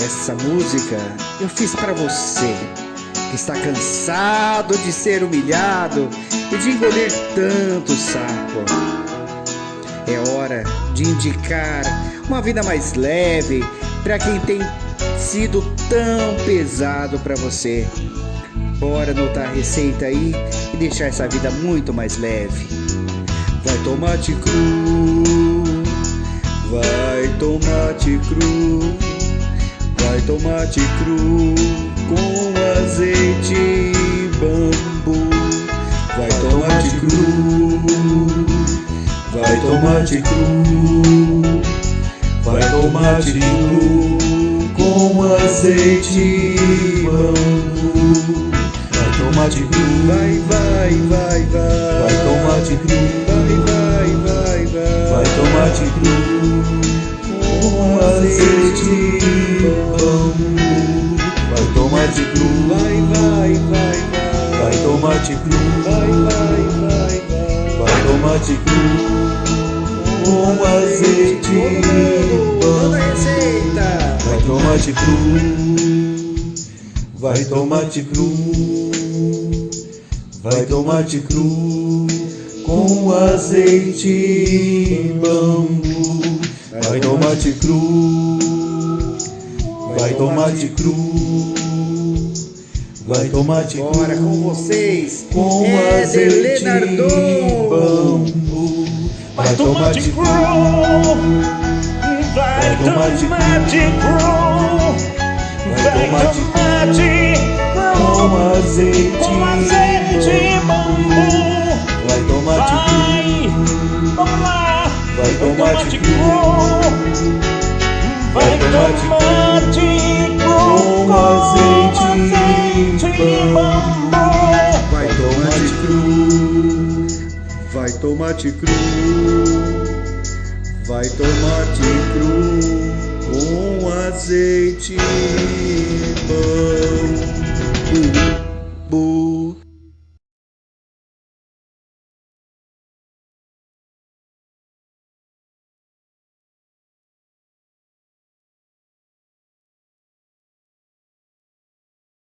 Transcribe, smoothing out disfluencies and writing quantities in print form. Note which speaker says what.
Speaker 1: Essa música eu fiz pra você que está cansado de ser humilhado e de engolir tanto sapo. É hora de indicar uma vida mais leve para quem tem sido tão pesado para você. Bora anotar a receita aí e deixar essa vida muito mais leve. Vai tomate cru, vai tomate cru, vai tomate cru com azeite e bambu. Vai tomate cru, vai tomate cru, vai tomate cru com azeite e bambu. Vai tomate cru, vai tomate cru, vai tomate cru com azeite e bambu. Vai tomate cru, vai tomate cru, vai tomate cru com azeite e bambu. Vai tomate cru, vai tomate cru, vai tomate cru com azeite e bambu. Vai tomate cru, vai tomate cru, vai tomate cru.
Speaker 2: Bora com vocês,
Speaker 1: com azeite e bambu.
Speaker 3: Vai tomate cru, vai tomate cru, vai tomate
Speaker 1: com azeite
Speaker 3: e bambu.
Speaker 1: Vai tomate cru, vai tomate cru,
Speaker 3: vai tomate cru
Speaker 1: com azeite e bambu. Vai tomate cru, vai tomate cru, vai tomate cru com azeite